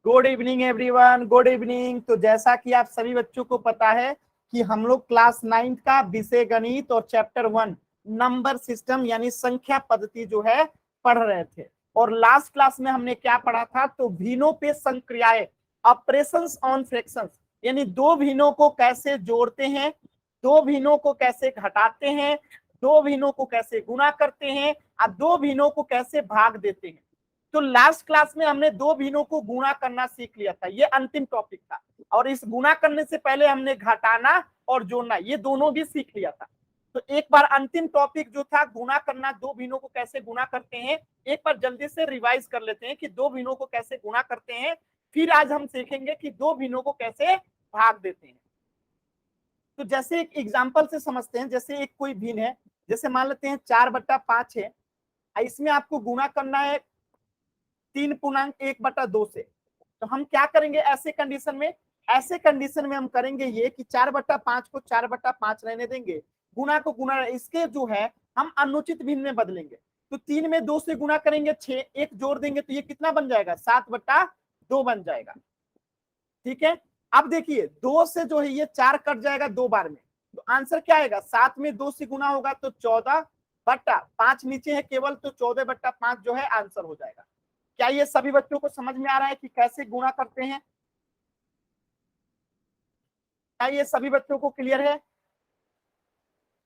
Good evening everyone, good evening. तो जैसा कि आप सभी बच्चों को पता है कि हम लोग क्लास 9 का विषय गणित और चैप्टर 1 नंबर सिस्टम यानी संख्या पद्धति जो है पढ़ रहे थे। और लास्ट क्लास में हमने क्या पढ़ा था, तो भिन्नों पे संक्रियाएं, ऑपरेशंस ऑन फ्रैक्शंस, यानी दो भिन्नों को कैसे जोड़ते हैं, दो भिन्नों को कैसे घटाते हैं, दो भिन्नों को कैसे गुणा करते हैं और दो भिन्नों को कैसे भाग देते हैं। तो लास्ट क्लास में हमने दो भिन्नों को गुणा करना सीख लिया था, ये अंतिम टॉपिक था। और इस गुणा करने से पहले हमने घटाना और जोड़ना ये दोनों भी सीख लिया था। तो एक बार अंतिम टॉपिक जो था गुणा करना, दो भिन्नों को कैसे गुणा करते हैं, एक बार जल्दी से रिवाइज कर लेते हैं कि दो भिन्नों को कैसे गुणा करते हैं। फिर आज हम सीखेंगे कि दो भिन्नों को कैसे भाग देते हैं। तो जैसे एक एग्जाम्पल से समझते हैं, जैसे एक कोई भिन्न है, जैसे मान लेते हैं 4/5 है, इसमें आपको गुणा करना है 3.1/2 से। तो हम क्या करेंगे ऐसे कंडीशन में, ऐसे कंडीशन में हम करेंगे ये कि 4/5 को 4/5 रहने देंगे, गुणा को गुणा, इसके जो है हम अनुचित भिन्न में बदलेंगे। तो 3 में 2 से गुणा करेंगे 6, एक जोड़ देंगे तो ये कितना बन जाएगा, 7/2 बन जाएगा। ठीक है, अब देखिए 2 से जो है ये 4 कट जाएगा 2 बार में, तो आंसर क्या आएगा, 7 में 2 से गुणा होगा तो 14/5 नीचे है केवल, तो 14/5 जो है आंसर हो जाएगा। क्या ये सभी बच्चों को समझ में आ रहा है कि कैसे गुणा करते हैं? क्या ये सभी बच्चों को क्लियर है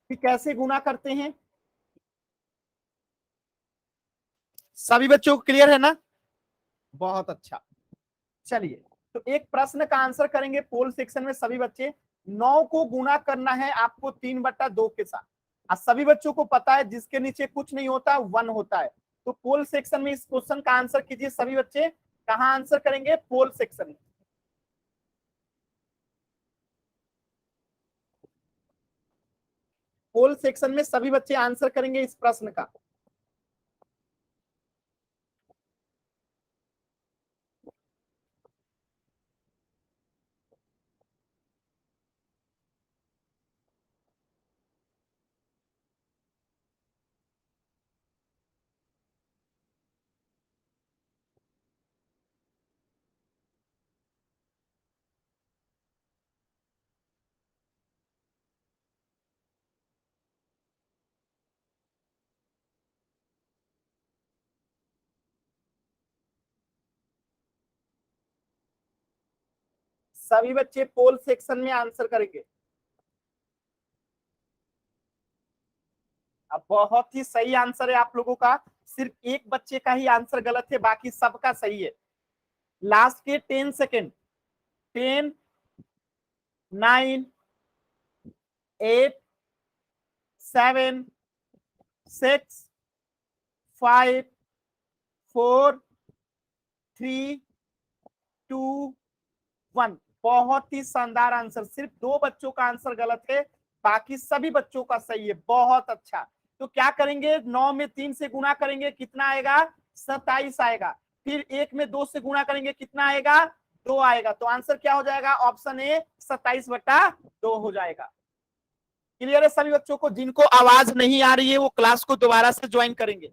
कि कैसे गुणा करते हैं? सभी बच्चों को क्लियर है ना? बहुत अच्छा। चलिए, तो एक प्रश्न का आंसर करेंगे पोल सेक्शन में सभी बच्चे। 9 को गुणा करना है आपको 3/2 के साथ, और सभी बच्चों को पता है जिसके नीचे कुछ नहीं होता 1 होता है। तो पोल सेक्शन में इस क्वेश्चन का आंसर कीजिए सभी बच्चे। कहां आंसर करेंगे, पोल सेक्शन में। पोल सेक्शन में सभी बच्चे आंसर करेंगे इस प्रश्न का। सभी बच्चे पोल सेक्शन में आंसर करेंगे। अब बहुत ही सही आंसर है आप लोगों का, सिर्फ एक बच्चे का ही आंसर गलत है, बाकी सबका सही है। लास्ट के 10 सेकेंड, 10, 9, 8, 7, 6, 5, 4, 3, 2, 1। बहुत ही शानदार आंसर, सिर्फ दो बच्चों का आंसर गलत है, बाकी सभी बच्चों का सही है। बहुत अच्छा। तो क्या करेंगे, 9 में 3 से गुणा करेंगे कितना आएगा, 27 आएगा। फिर 1 में 2 से गुणा करेंगे कितना आएगा, 2 आएगा। तो आंसर क्या हो जाएगा, ऑप्शन ए 27/2 हो जाएगा। क्लियर है सभी बच्चों को? जिनको आवाज नहीं आ रही है वो क्लास को दोबारा से ज्वाइन करेंगे।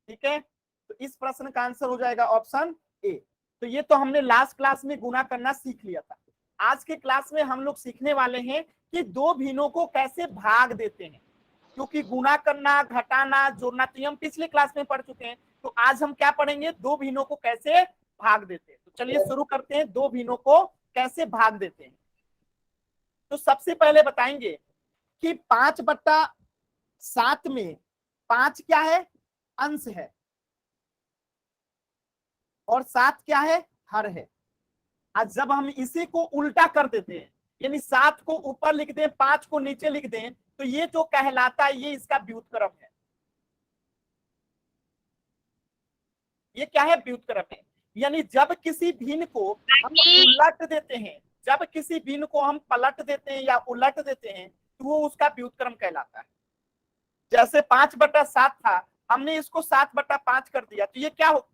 ठीक है, तो इस प्रश्न का आंसर हो जाएगा ऑप्शन ए। तो ये तो हमने लास्ट क्लास में गुणा करना सीख लिया था। आज के क्लास में हम लोग सीखने वाले हैं कि दो भिन्नों को कैसे भाग देते हैं, क्योंकि गुणा करना, घटाना, जोड़ना तो हम पिछले क्लास में पढ़ चुके हैं। तो आज हम क्या पढ़ेंगे, दो भिन्नों को कैसे भाग देते हैं। तो चलिए शुरू करते हैं, दो भिन्नों को कैसे भाग देते हैं। तो सबसे पहले बताएंगे कि 5/7 में 5 क्या है, अंश है, और 7 क्या है, हर है। आज जब हम इसी को उल्टा कर देते हैं, यानी 7 को ऊपर लिख दें 5 को नीचे लिख दें, तो ये जो कहलाता है ये इसका व्युत्क्रम है। ये क्या है, व्युत्क्रम है। यानी जब किसी भिन्न को हम उलट देते हैं, जब किसी भिन्न को हम पलट देते हैं या उलट देते हैं, तो वो उसका व्युत्क्रम कहलाता है। जैसे 5/7 था, हमने इसको 7/5 कर दिया, तो ये क्या हो,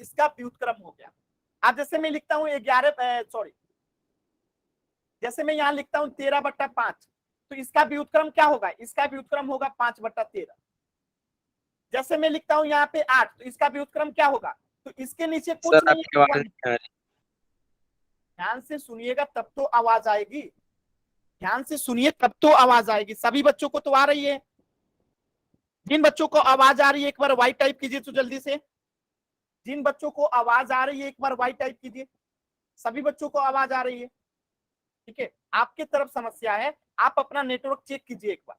इसका व्युत्क्रम हो गया। अब जैसे मैं लिखता हूँ 11, सॉरी, जैसे मैं यहाँ लिखता हूँ 13/5, तो इसका व्युत्क्रम क्या होगा, इसका व्युत्क्रम होगा 5/13। जैसे मैं लिखता हूँ यहाँ पे 8, तो इसका व्युत्क्रम क्या होगा, तो इसके नीचे कुछ सर नहीं आपकी है आवाज तो 1। नहीं आ रही। ध्यान से सुनिएगा तब तो आवाज आएगी, ध्यान से सुनिए तब तो आवाज आएगी। सभी बच्चों को तो आ रही है? जिन बच्चों को आवाज आ रही है एक बार वाई टाइप कीजिए तो जल्दी से। जिन बच्चों को आवाज आ रही है एक बार वाई टाइप कीजिए। सभी बच्चों को आवाज आ रही है? ठीक है, आपके तरफ समस्या है, आप अपना नेटवर्क चेक कीजिए एक बार।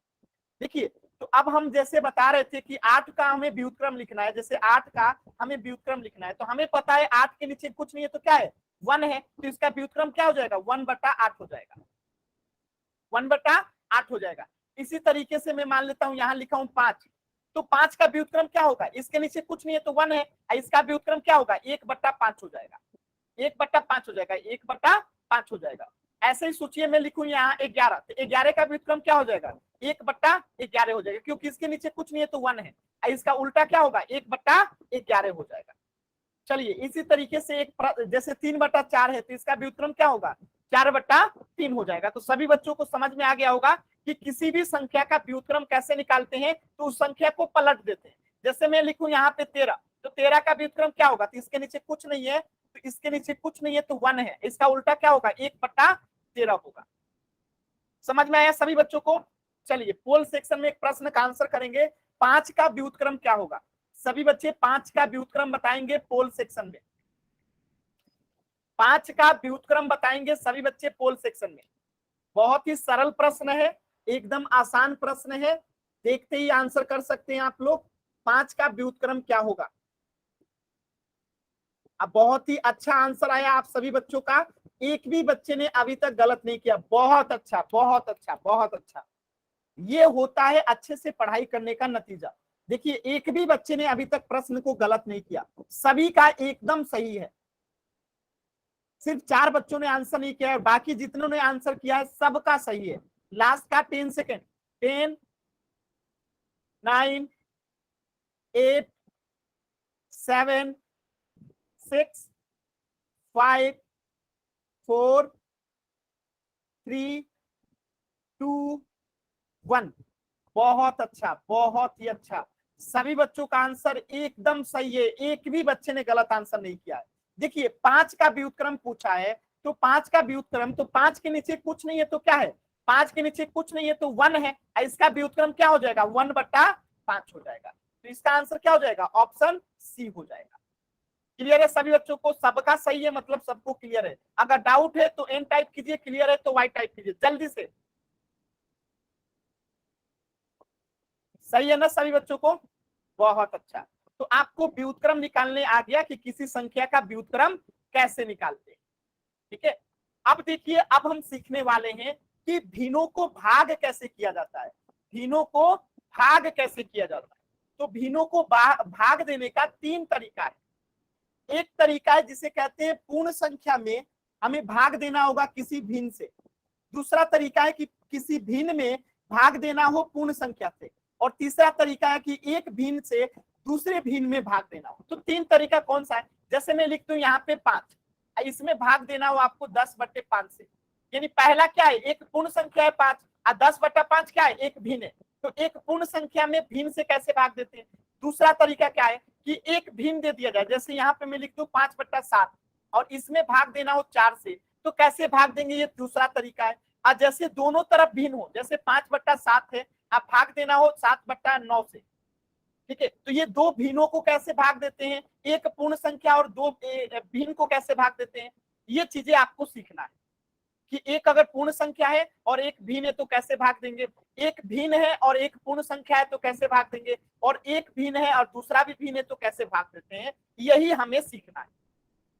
देखिए, तो अब हम जैसे बता रहे थे कि 8 का हमें व्युत्क्रम लिखना है, जैसे 8 का हमें व्युत्क्रम लिखना है, तो हमें पता है 8 के नीचे कुछ नहीं है तो क्या है, 1 है, तो इसका व्युत्क्रम क्या हो जाएगा, 1/8 हो जाएगा, 1/8 हो जाएगा। इसी तरीके से मैं मान लेता हूं यहां लिखा हूं 5, तो 5 का व्युत्क्रम क्या होगा, इसके नीचे कुछ नहीं है तो 1 है, इसका व्युत्क्रम क्या होगा, 1/5 हो जाएगा, 1/5 हो जाएगा, 1/5 हो जाएगा। ऐसे ही सोचिए मैं लिखूं यहाँ 11, तो 11 का व्युत्क्रम क्या हो जाएगा, 1/11 हो जाएगा, क्योंकि इसके नीचे कुछ नहीं है तो 1 है, इसका उल्टा क्या होगा, 1/11 हो जाएगा। चलिए इसी तरीके से जैसे 3/4 है तो इसका व्युत्क्रम क्या होगा, 4/3 हो जाएगा। तो सभी बच्चों को समझ में आ गया होगा कि किसी भी संख्या का व्युत्क्रम कैसे निकालते हैं, तो उस संख्या को पलट देते हैं। जैसे मैं लिखूं यहाँ पे 13, तो 13 का व्युत्क्रम क्या होगा, तो इसके नीचे कुछ नहीं है, तो इसके नीचे कुछ नहीं है तो 1 है, इसका उल्टा क्या होगा, 1/13 होगा। समझ में आया सभी बच्चों को? चलिए पोल सेक्शन में एक प्रश्न का आंसर करेंगे, 5 का व्युत्क्रम क्या होगा। सभी बच्चे 5 का व्युत्क्रम बताएंगे पोल सेक्शन में, 5 का व्युत्क्रम बताएंगे सभी बच्चे पोल सेक्शन में। बहुत ही सरल प्रश्न है, एकदम आसान प्रश्न है, देखते ही आंसर कर सकते हैं आप लोग। 5 का व्युत्क्रम क्या होगा। अब बहुत ही अच्छा आंसर आया आप सभी बच्चों का, एक भी बच्चे ने अभी तक गलत नहीं किया, बहुत अच्छा बहुत अच्छा बहुत अच्छा। ये होता है अच्छे से पढ़ाई करने का नतीजा। देखिए एक भी बच्चे ने अभी तक प्रश्न को गलत नहीं किया, सभी का एकदम सही है। सिर्फ 4 बच्चों ने आंसर नहीं किया है, बाकी जितनों ने आंसर किया है सबका सही है। लास्ट का 10 सेकेंड, 10, 9, 8, 7, 6, 5, 4, 3, 2, 1। बहुत अच्छा बहुत ही अच्छा, सभी बच्चों का आंसर एकदम सही है, एक भी बच्चे ने गलत आंसर नहीं किया है। देखिए 5 का व्युत्क्रम पूछा है, तो 5 का व्युत्क्रम, तो 5 के नीचे कुछ नहीं है तो क्या है, 5 के नीचे कुछ नहीं है तो 1 है, इसका व्युत्क्रम क्या हो जाएगा, 1/5 हो जाएगा। तो इसका आंसर क्या हो जाएगा, ऑप्शन सी हो जाएगा। क्लियर है सभी बच्चों को, सबका सही है मतलब सबको क्लियर है। अगर डाउट है तो एन टाइप कीजिए, क्लियर है तो वाई टाइप कीजिए जल्दी से। सही है ना सभी बच्चों को, बहुत अच्छा। तो आपको व्युत्क्रम निकालने आ गया कि किसी संख्या का व्युत्क्रम कैसे निकालते हैं, ठीक है। अब देखिए अब हम सीखने वाले हैं कि भिन्नों को भाग कैसे किया जाता है, भिन्नों को भाग कैसे किया जाता है। तो भिन्नों को भाग देने का 3 तरीका है। एक तरीका है जिसे कहते हैं पूर्ण संख्या में हमें भाग देना होगा किसी भिन्न से, दूसरा तरीका है कि किसी भिन्न में भाग देना हो पूर्ण संख्या से, और तीसरा तरीका है कि एक भिन्न से दूसरे भिन्न में भाग देना हो। तो 3 तरीका कौन सा है, जैसे मैं लिखता हूं यहाँ पे 5, इसमें भाग देना हो आपको 10/5 से, यानी पहला क्या है, एक पूर्ण संख्या है 5 और 10/5 क्या है, एक भिन्न है। तो एक पूर्ण संख्या में भिन्न से कैसे भाग देते हैं। दूसरा तरीका क्या है कि एक भिन्न दे दिया जाए, जैसे यहाँ पे मैं लिख दूं 5/7 और इसमें भाग देना हो 4 से, तो कैसे भाग देंगे, ये दूसरा तरीका है। और जैसे दोनों तरफ भिन्न हो, जैसे 5/7 है, अब भाग देना हो 7/9 से, ठीक है। तो ये दो भिन्नों को कैसे भाग देते हैं, एक पूर्ण संख्या और दो भिन्न को कैसे भाग देते हैं, ये चीजें आपको सीखना है कि एक अगर पूर्ण संख्या है और एक भिन्न है तो कैसे भाग देंगे, एक भिन्न है और एक पूर्ण संख्या है तो कैसे भाग देंगे, और एक भिन्न है और दूसरा भी भिन्न है तो कैसे भाग देते हैं, यही हमें सीखना है,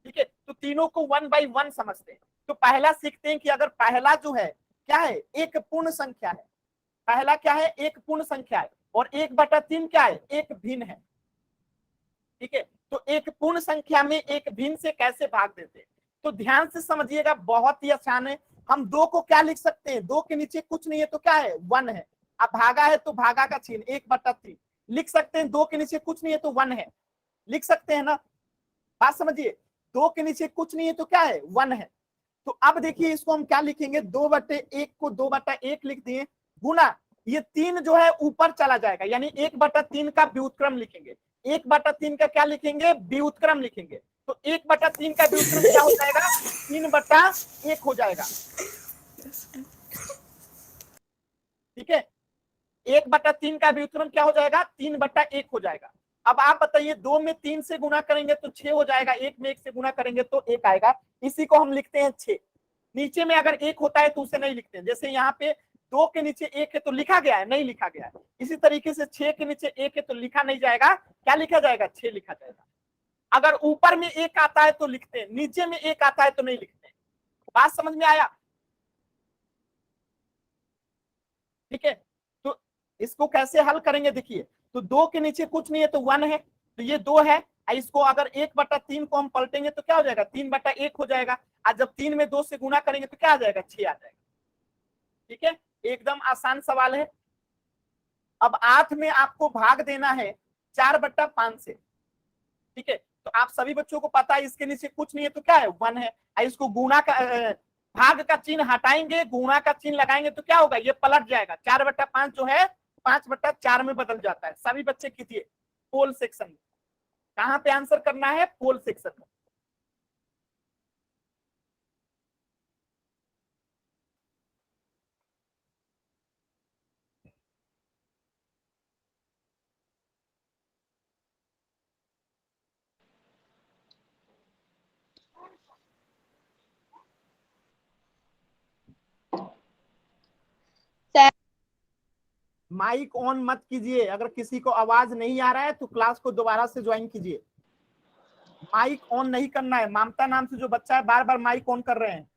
ठीक है। तो तीनों को 1 by 1 समझते हैं। तो पहला सीखते हैं कि अगर पहला जो है क्या है, एक पूर्ण संख्या है, पहला क्या है, एक पूर्ण संख्या है, और 1/3 क्या है, एक भिन्न है, ठीक है। तो एक पूर्ण संख्या में एक भिन्न से कैसे भाग देते हैं, तो ध्यान से समझिएगा, बहुत ही आसान है। हम 2 को क्या लिख सकते हैं, 2 के नीचे कुछ नहीं है तो क्या है, 1 है। अब भागा है तो भागा का चिन्ह 1/3 लिख सकते हैं, 2 के नीचे कुछ नहीं है तो 1 है, लिख सकते हैं ना, बात समझिए। 2 के नीचे कुछ नहीं है तो क्या है, 1 है। तो अब देखिए इसको हम क्या लिखेंगे, 2/1 को 2/1 लिख दिए, गुना ये 3 जो है ऊपर चला जाएगा, यानी 1/3 का व्युत्क्रम लिखेंगे। 1/3 का क्या लिखेंगे, व्युत्क्रम लिखेंगे। तो 1/3 का व्युत्क्रम क्या हो जाएगा, 3/1 हो जाएगा। ठीक है, 1/3 का व्युत्क्रम क्या हो जाएगा, 3/1 हो जाएगा। अब आप बताइए, 2 में 3 से गुना करेंगे तो 6 हो जाएगा, 1 में 1 से गुना करेंगे तो 1 आएगा। इसी को हम लिखते हैं 6। नीचे में अगर 1 होता है तो उसे नहीं लिखते हैं। जैसे यहाँ पे 2 के नीचे 1 है तो लिखा गया है, नहीं लिखा गया है। इसी तरीके से 6 के नीचे 1 है तो लिखा नहीं जाएगा, क्या लिखा जाएगा, 6 लिखा जाएगा। अगर ऊपर में 1 आता है तो लिखते हैं, नीचे में 1 आता है तो नहीं लिखते हैं। बात समझ में आया। ठीक है, तो इसको कैसे हल करेंगे, देखिए। तो 2 के नीचे कुछ नहीं है तो 1 है, तो ये 2 है। इसको अगर 1/3 को हम पलटेंगे तो क्या हो जाएगा, 3/1 हो जाएगा। और जब 3 में 2 से गुना करेंगे तो क्या आ जाएगा, 6 आ जाएगा। ठीक है, एकदम आसान सवाल है। अब 8 में आपको भाग देना है 4/5 से। ठीक है, तो आप सभी बच्चों को पता है इसके नीचे कुछ नहीं है तो क्या है, 1 है। इसको गुणा का भाग का चिन्ह हटाएंगे, गुणा का चिन्ह लगाएंगे तो क्या होगा, ये पलट जाएगा। 4/5 जो है 5/4 में बदल जाता है। सभी बच्चे कीजिए पोल सेक्शन में। कहां पे आंसर करना है, पोल सेक्शन में। माइक ऑन मत कीजिए, अगर किसी को आवाज नहीं आ रहा है तो क्लास को दोबारा से ज्वाइन कीजिए। माइक ऑन नहीं करना है। ममता नाम से जो बच्चा है बार बार माइक ऑन कर रहे हैं।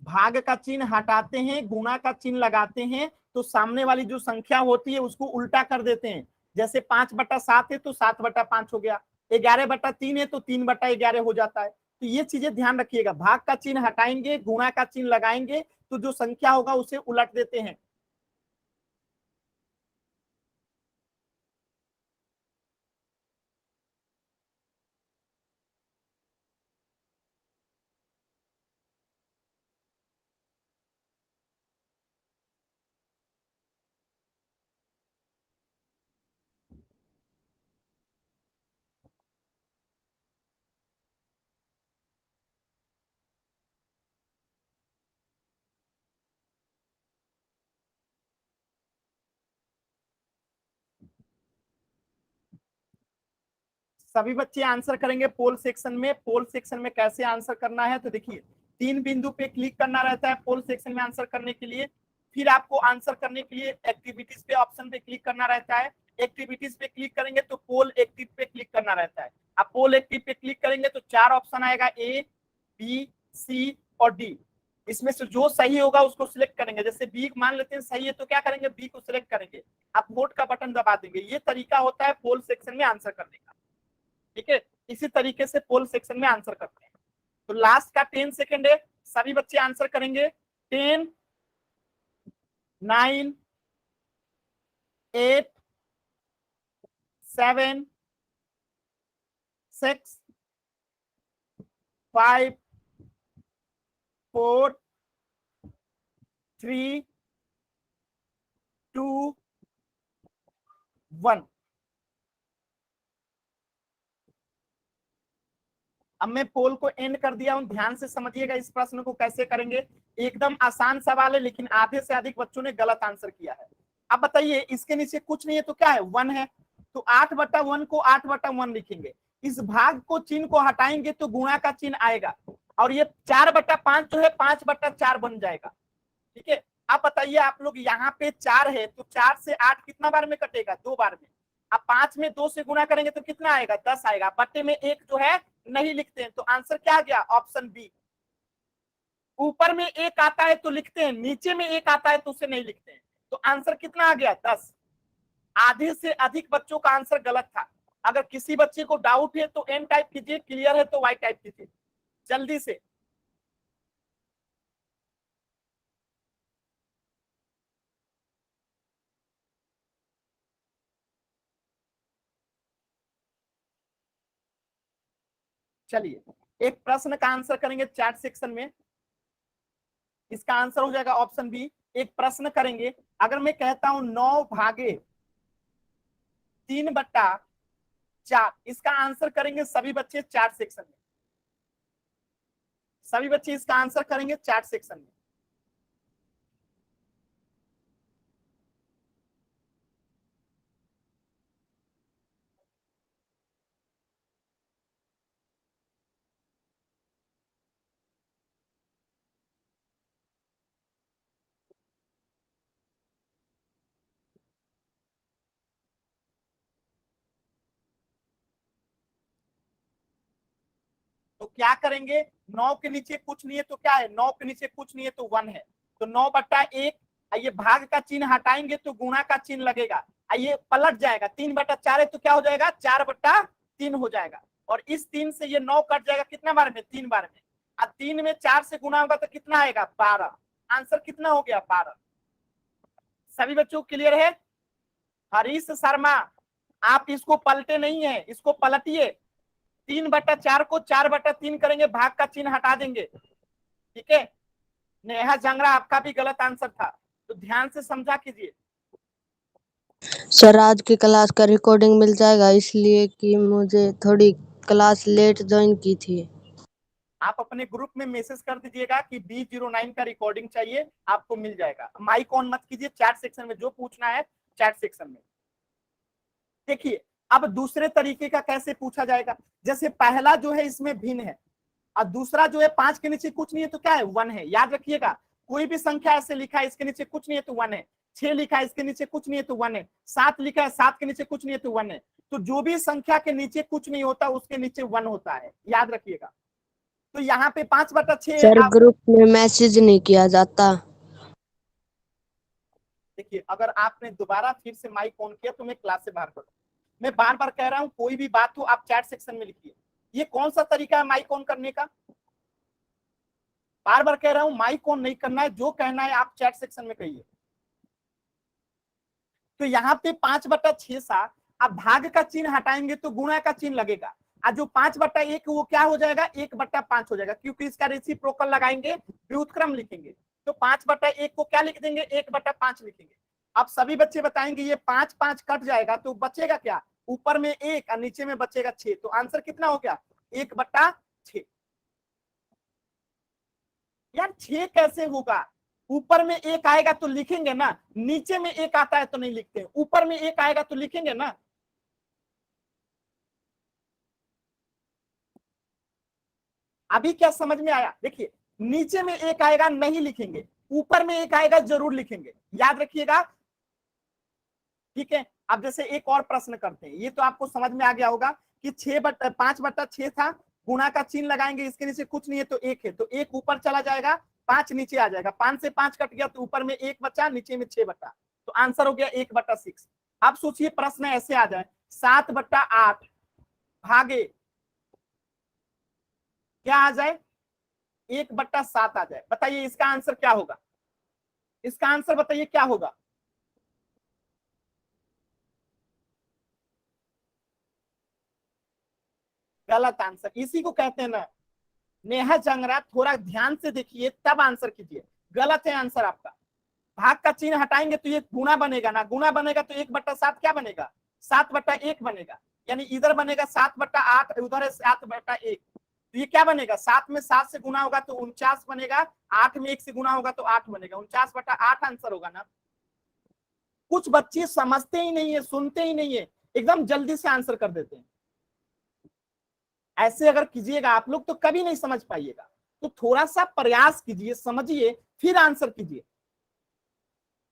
भाग का चिन्ह हटाते हैं, गुणा का चिन्ह लगाते हैं, तो सामने वाली जो संख्या होती है उसको उल्टा कर देते हैं। जैसे 5/7 है तो 7/5 हो गया, 11/3 है तो 3/11 हो जाता है। तो ये चीजें ध्यान रखिएगा, भाग का चिन्ह हटाएंगे, गुणा का चिन्ह लगाएंगे, तो जो संख्या होगा उसे उलट देते हैं। सभी बच्चे आंसर करेंगे पोल सेक्शन में। पोल सेक्शन में कैसे आंसर करना है, तो देखिए 3 बिंदु पे क्लिक करना रहता है पोल सेक्शन में आंसर करने के लिए। फिर आपको आंसर करने के लिए एक्टिविटीज पे ऑप्शन पे क्लिक करना रहता है। एक्टिविटीज पे क्लिक करेंगे तो पोल एक्टिव पे क्लिक करना रहता है। आप पोल एक्टिव पे क्लिक करेंगे तो 4 ऑप्शन आएगा, ए, बी, सी और डी। इसमें से जो सही होगा उसको सिलेक्ट करेंगे। जैसे बी मान लेते हैं सही है तो क्या करेंगे, बी को सिलेक्ट करेंगे, आप वोट का बटन दबा देंगे। ये तरीका होता है पोल सेक्शन में आंसर करने का। ठीक है, इसी तरीके से पोल सेक्शन में आंसर करते हैं। तो लास्ट का 10 सेकेंड है, सभी बच्चे आंसर करेंगे। 10, 9, 8, 7, 6, 5, 4, 3, 2, 1। अब मैं पोल को एंड कर दिया हूं, ध्यान से समझिएगा इस प्रश्न को कैसे करेंगे। एकदम आसान सवाल है, लेकिन आधे से अधिक बच्चों ने गलत आंसर किया है। अब बताइए, इसके नीचे कुछ नहीं है तो क्या है, 1 है। तो 8/1 को 8/1 लिखेंगे। इस भाग को चिन्ह को हटाएंगे तो गुणा का चिन्ह आएगा, और ये 4/5 जो है 5/4 बन जाएगा। ठीक है, अब बताइए आप लोग, यहाँ पे 4 है तो 4 से 8 कितना बार में कटेगा, 2 बार में। अब 5 में 2 से गुणा करेंगे तो कितना आएगा, 10 आएगा। बट्टे में 1 जो है नहीं लिखते हैं, तो आंसर क्या आ गया, ऑप्शन बी। ऊपर में 1 आता है तो लिखते हैं, नीचे में 1 आता है तो उसे नहीं लिखते हैं। तो आंसर कितना आ गया, 10। आधे से अधिक बच्चों का आंसर गलत था। अगर किसी बच्चे को डाउट है तो एन टाइप कीजिए, क्लियर है तो वाई टाइप कीजिए जल्दी से। चलिए एक प्रश्न का आंसर करेंगे चैट सेक्शन में, इसका आंसर हो जाएगा ऑप्शन बी। एक प्रश्न करेंगे, अगर मैं कहता हूं 9/3/4, इसका आंसर करेंगे सभी बच्चे चैट सेक्शन में, सभी बच्चे इसका आंसर करेंगे चैट सेक्शन में। तो क्या करेंगे, 9 के नीचे कुछ नहीं है तो क्या है, 9 के नीचे कुछ नहीं है तो 1 है, तो 9/1, ये भाग का चिन्ह हटाएंगे तो गुणा का चिन्ह लगेगा, ये पलट जाएगा, 3/4 है तो क्या हो जाएगा, 4/3 हो जाएगा, और इस 3 से ये 9 कट जाएगा कितना बार में, 3 बार में, और 3 में 4 से गुणा होगा तो कितना आएगा, 12। आंसर कितना हो गया, 12। सभी बच्चों को क्लियर है। हरीश शर्मा, आप इसको पलटे नहीं है, इसको पलटिए, 3/4 को 4/3 करेंगे, भाग का चिन्ह हटा देंगे, ठीक है। नेहा जंगरा, आपका भी गलत आंसर था, तो ध्यान से समझा कीजिए। सर आज की क्लास का रिकॉर्डिंग मिल जाएगा, इसलिए कि मुझे थोड़ी क्लास लेट ज्वाइन की थी। आप अपने ग्रुप में मैसेज कर दीजिएगा कि B09 का रिकॉर्डिंग चाहिए, आपको मिल जाएगा। माइक ऑन मत कीजिए, चैट सेक्शन में जो पूछना है चैट सेक्शन में। देखिए अब दूसरे तरीके का कैसे पूछा जाएगा, जैसे पहला जो है इसमें भिन्न है, और दूसरा जो है 5 के नीचे कुछ नहीं है तो क्या है, 1 है। याद रखिएगा, कोई भी संख्या ऐसे लिखा है इसके नीचे कुछ नहीं है तो 1 है, 6 लिखा है इसके नीचे कुछ नहीं है तो 1 है, 7 लिखा है 7 के नीचे कुछ नहीं है तो 1 है। तो जो भी संख्या के नीचे कुछ नहीं होता उसके नीचे 1 होता है, याद रखिएगा। तो यहाँ पे 5/6 सर आप ग्रुप में मैसेज नहीं किया जाता। देखिए, अगर आपने दोबारा फिर से माइक ऑन किया तो मैं क्लास से बाहर करूँ। मैं बार बार कह रहा हूँ, कोई भी बात हो आप चैट सेक्शन में लिखिए। ये कौन सा तरीका है माइक ऑन करने का, बार बार कह रहा हूं, माइक ऑन नहीं करना है, जो कहना है आप चैट सेक्शन में कहिए। तो यहाँ पे 5/6 सा, अब भाग का चिन्ह हटाएंगे तो गुणा का चिन्ह लगेगा, और जो 5/1 वो क्या हो जाएगा, 1/5 हो जाएगा, क्योंकि इसका रेसिप्रोकल लगाएंगे, व्युत्क्रम लिखेंगे, तो 5/1 को क्या लिख देंगे, 1/5 लिखेंगे। अब सभी बच्चे बताएंगे ये 5 कट जाएगा तो बचेगा क्या, ऊपर में 1 और नीचे में बचेगा 6, तो आंसर कितना हो गया, 1/6। यार 6 कैसे होगा, ऊपर में 1 आएगा तो लिखेंगे ना, नीचे में 1 आता है तो नहीं लिखते, ऊपर में 1 आएगा तो लिखेंगे ना। अभी क्या समझ में आया, देखिए नीचे में 1 आएगा नहीं लिखेंगे, ऊपर में 1 आएगा जरूर लिखेंगे, याद रखिएगा, ठीक है। अब जैसे एक और प्रश्न करते हैं, ये तो आपको समझ में आ गया होगा कि 5/6 था, गुणा का चिन्ह लगाएंगे, इसके नीचे कुछ नहीं है तो 1 है, तो 1 ऊपर चला जाएगा, 5 नीचे आ जाएगा, 5 से 5 कट गया तो ऊपर में 1 बचा, नीचे में 6 बचा, तो आंसर हो गया 1/6। अब सोचिए प्रश्न ऐसे आ जाए, 7/8 भागे क्या आ जाए, 1/7 आ जाए, बताइए इसका आंसर क्या होगा, इसका आंसर बताइए क्या होगा। गलत आंसर, इसी को कहते हैं ना, नेहा जंगरा, थोड़ा ध्यान से देखिए तब आंसर कीजिए, गलत है आंसर आपका। भाग का चिन्ह हटाएंगे तो ये गुणा बनेगा ना, गुणा बनेगा तो 1/7 क्या बनेगा, 7/1 बनेगा, यानी इधर बनेगा 7/8, उधर है 7/1, तो ये क्या बनेगा, 7 में 7 से गुणा होगा तो 49 बनेगा, 8 में 1 से गुणा होगा तो 8 बनेगा, 49/8 आंसर होगा ना। कुछ बच्चे समझते ही नहीं है, सुनते ही नहीं है, एकदम जल्दी से आंसर कर देते हैं। ऐसे अगर कीजिएगा आप लोग तो कभी नहीं समझ पाइएगा, तो थोड़ा सा प्रयास कीजिए, समझिए, फिर आंसर कीजिए।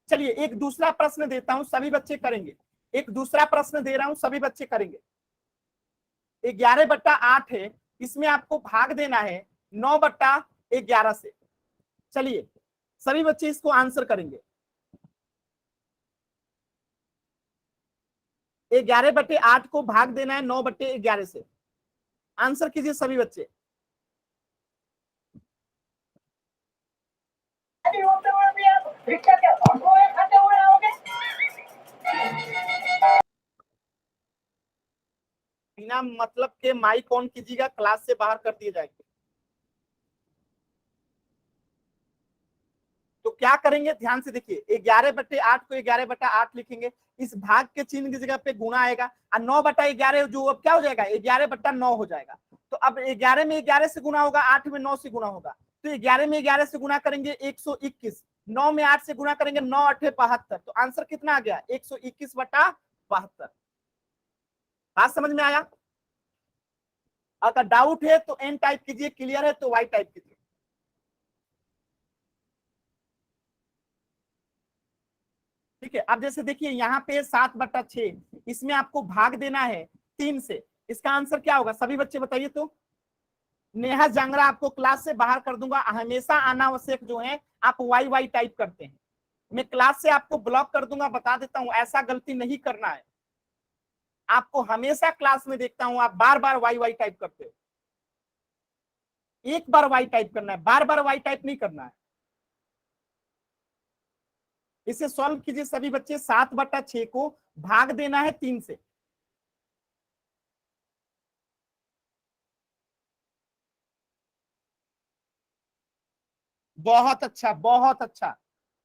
चलिए एक दूसरा प्रश्न देता हूं, सभी बच्चे करेंगे, एक दूसरा प्रश्न दे रहा हूं, सभी बच्चे करेंगे। 11/8 है, इसमें आपको भाग देना है 9/11 से। चलिए सभी बच्चे इसको आंसर करेंगे। 11/8 को भाग देना है 9/11 से, आंसर कीजिए सभी बच्चे। बिना मतलब सबके माइक ऑन कीजिएगा, क्लास से बाहर कर दिए जाएंगे। तो क्या करेंगे ध्यान से देखिए, 11/8 को 11/8 लिखेंगे, इस भाग के चिन्ह की जगह पे गुणा आएगा, और 9/11 जो अब क्या हो जाएगा 11/9 हो जाएगा। तो अब 11 में 11 से गुना होगा, 8 में 9 से गुना होगा, तो 11 में 11 से गुना करेंगे 121, 9 में 8 से गुना करेंगे 9 8 72, तो आंसर कितना आ गया 121/72। बात समझ में आया? अगर डाउट है तो एन टाइप कीजिए, क्लियर है तो वाई टाइप कीजिए। ठीक है, अब जैसे देखिए यहाँ पे 7/6, इसमें आपको भाग देना है 3 से, इसका आंसर क्या होगा सभी बच्चे बताइए तो। नेहा जांगरा आपको क्लास से बाहर कर दूंगा, हमेशा अनावश्यक जो है आप वाई वाई टाइप करते हैं, मैं क्लास से आपको ब्लॉक कर दूंगा, बता देता हूं ऐसा गलती नहीं करना है। आपको हमेशा क्लास में देखता हूं आप बार बार वाई वाई टाइप करते हो, एक बार वाई टाइप करना है, बार बार वाई टाइप नहीं करना है। इसे सॉल्व कीजिए सभी बच्चे, 7/6 को भाग देना है 3 से। बहुत अच्छा, बहुत अच्छा,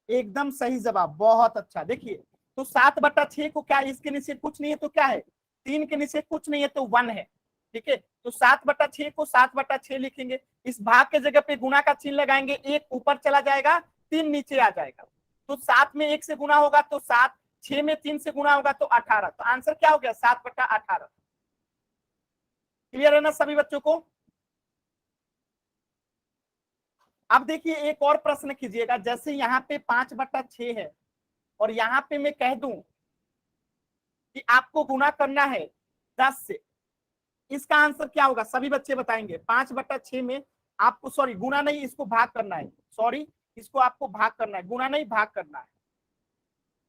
एकदम सही जवाब, बहुत अच्छा। देखिए तो 7/6 को क्या इसके नीचे कुछ नहीं है तो क्या है, 3 के नीचे कुछ नहीं है तो 1 है। ठीक है, तो 7/6 को 7/6 लिखेंगे, इस भाग के जगह पे गुना का चिन्ह लगाएंगे, 1 ऊपर चला जाएगा 3 नीचे आ जाएगा, तो 7 में 1 से गुना होगा तो 7, 6 में 3 से गुना होगा तो 18, तो आंसर क्या हो गया 7/18। क्लियर है ना सभी बच्चों को? अब देखिए एक और प्रश्न कीजिएगा, जैसे यहाँ पे 5/6 है और यहाँ पे मैं कह दूं कि आपको गुना करना है 10 से, इसका आंसर क्या होगा सभी बच्चे बताएंगे। 5/6 में आपको, सॉरी गुना नहीं, इसको भाग करना है, सॉरी इसको आपको भाग करना है, गुना नहीं भाग करना है।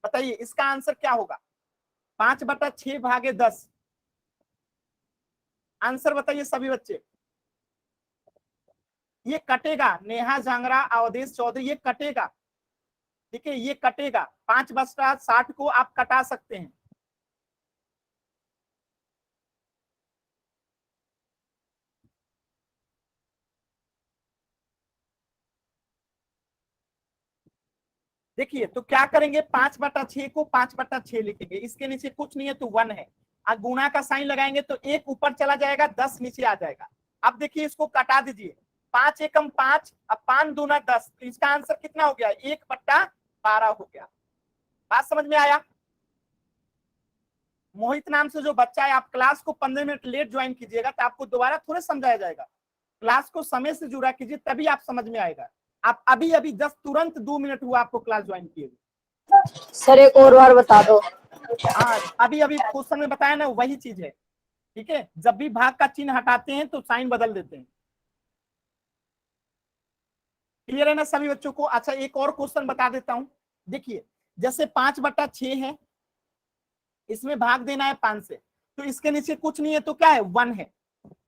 बताइए इसका आंसर क्या होगा, 5/6 भागे 10, आंसर बताइए सभी बच्चे। ये कटेगा, नेहा जांगरा अवधेश चौधरी, ये कटेगा। ठीक है, ये कटेगा, 5/60 को आप कटा सकते हैं। देखिए तो क्या करेंगे, 5/6 को 5/6 लिखेंगे, इसके नीचे कुछ नहीं है तो 1 है, और गुणा का साइन लगाएंगे तो 1 ऊपर चला जाएगा 10 नीचे आ जाएगा। अब देखिए इसको कटा दीजिए, 5 एकम 5, अब 5 दूना 10, तो इसका आंसर कितना हो गया 1/12 हो गया। बात समझ में आया? मोहित नाम से जो बच्चा है, आप क्लास को 15 मिनट लेट ज्वाइन कीजिएगा तो आपको दोबारा थोड़े समझाया जाएगा, क्लास को समय से जुड़ा कीजिए तभी आप समझ में आएगा। आप अभी अभी जस्ट तुरंत 2 मिनट हुआ आपको क्लास ज्वाइन किए। सर एक और बार बता दो। हाँ अभी अभी क्वेश्चन में बताया ना वही चीज है। ठीक है, जब भी भाग का चिन्ह हटाते हैं तो साइन बदल देते हैं। क्लियर है ना सभी बच्चों को? अच्छा एक और क्वेश्चन बता देता हूं, देखिए जैसे 5/6 है, इसमें भाग देना है 5 से, तो इसके नीचे कुछ नहीं है तो क्या है 1 है।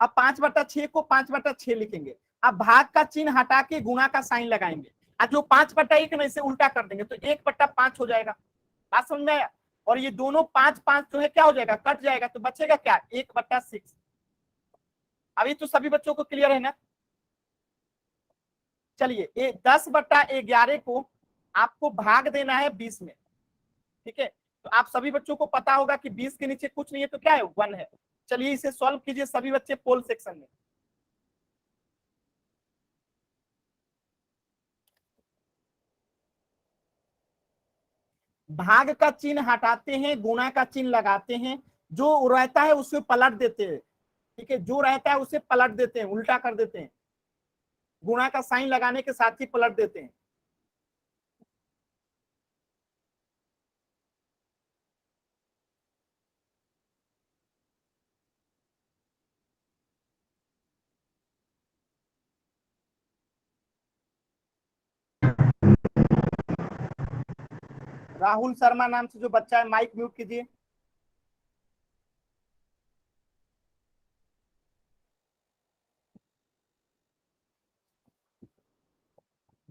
अब 5/6 को 5/6 लिखेंगे, अब भाग का चिन्ह हटा के गुणा का साइन लगाएंगे, और जो 5/1 ना इसे उल्टा कर देंगे तो 1/5 हो जाएगा। बात समझ में आया? और ये दोनों 5 जो है क्या हो जाएगा, कट जाएगा, तो बचेगा क्या 1/6। अभी तो सभी बच्चों को क्लियर है ना? चलिए 10/11 को आपको भाग देना है 20 में। ठीक है, तो आप सभी बच्चों को पता होगा कि 20 के नीचे कुछ नहीं है तो क्या है 1 है। चलिए इसे सॉल्व कीजिए सभी बच्चे पोल सेक्शन में। भाग का चिन्ह हटाते हैं, गुणा का चिन्ह लगाते हैं, जो रहता है उसे पलट देते हैं। ठीक है, जो रहता है उसे पलट देते हैं, उल्टा कर देते हैं, गुणा का साइन लगाने के साथ ही पलट देते हैं। राहुल शर्मा नाम से जो बच्चा है, माइक म्यूट कीजिए।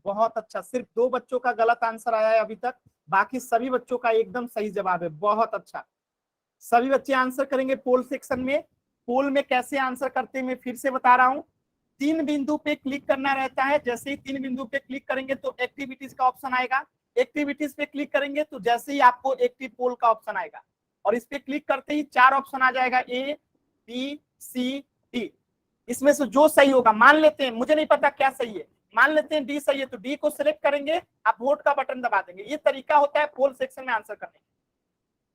बहुत अच्छा, सिर्फ 2 बच्चों का गलत आंसर आया है अभी तक, बाकी सभी बच्चों का एकदम सही जवाब है। बहुत अच्छा, सभी बच्चे आंसर करेंगे पोल सेक्शन में। पोल में कैसे आंसर करते हैं मैं फिर से बता रहा हूं। 3 बिंदु पे क्लिक करना रहता है, जैसे ही 3 बिंदु पे क्लिक करेंगे तो एक्टिविटीज का ऑप्शन आएगा। एक्टिविटीज पे क्लिक करेंगे तो जैसे ही आपको एक्टिव पोल का ऑप्शन आएगा, और इस पे क्लिक करते ही 4 ऑप्शन आ जाएगा, ए बी सी डी। इसमें से जो सही होगा, मान लेते हैं, मुझे नहीं पता क्या सही है, मान लेते हैं डी सही है, तो डी को सिलेक्ट करेंगे, आप वोट का बटन दबा देंगे। ये तरीका होता है पोल सेक्शन में आंसर करने का।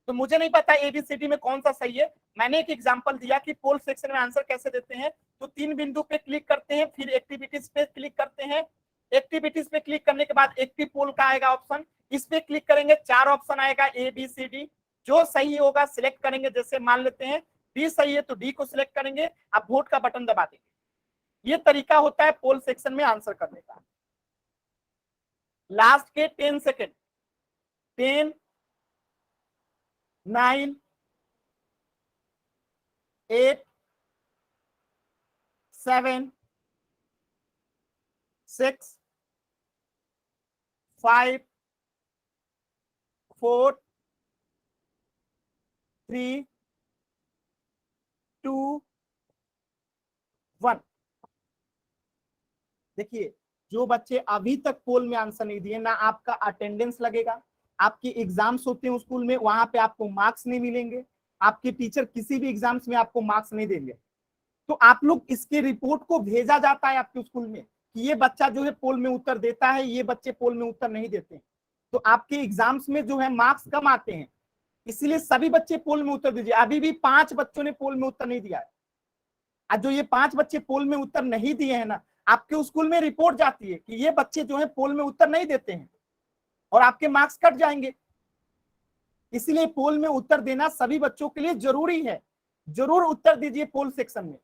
तो मुझे नहीं पता एबीसीडी में कौन सा सही है, मैंने एक एग्जांपल दिया कि पोल सेक्शन में आंसर कैसे देते हैं। तो 3 बिंदु पे क्लिक करते हैं, फिर एक्टिविटीज पे क्लिक करते हैं। एक्टिविटीज पे क्लिक करने के बाद एक्टिव पोल का आएगा ऑप्शन, इस पे क्लिक करेंगे, 4 ऑप्शन आएगा, ए बी सी डी। जो सही होगा सिलेक्ट करेंगे, जैसे मान लेते हैं डी सही है तो डी को सिलेक्ट करेंगे, आप वोट का बटन दबा देंगे। ये तरीका होता है पोल सेक्शन में आंसर करने का। लास्ट के 10 सेकेंड, 10 9 8 7 6 5 4 3 2 1। देखिए, जो बच्चे अभी तक पोल में आंसर नहीं दिए ना, आपका अटेंडेंस लगेगा। आपके एग्जाम्स होते हैं स्कूल में, वहां पे आपको मार्क्स नहीं मिलेंगे। आपके टीचर किसी भी एग्जाम्स में आपको मार्क्स नहीं देंगे। तो आप लोग इसके रिपोर्ट को भेजा जाता है आपके स्कूल में कि ये बच्चा जो है पोल में उत्तर देता है, ये बच्चे पोल में उत्तर नहीं देते हैं। तो आपके एग्जाम्स में जो है मार्क्स कम आते हैं, इसलिए सभी बच्चे पोल में उत्तर दीजिए। अभी भी 5 बच्चों ने पोल में उत्तर नहीं दिया है। आज जो ये 5 बच्चे पोल में उत्तर नहीं दिए हैं ना, आपके स्कूल में रिपोर्ट जाती है कि ये बच्चे जो है पोल में उत्तर नहीं देते हैं, और आपके मार्क्स कट जाएंगे। इसलिए पोल में उत्तर देना सभी बच्चों के लिए जरूरी है। जरूर उत्तर दीजिए पोल सेक्शन में।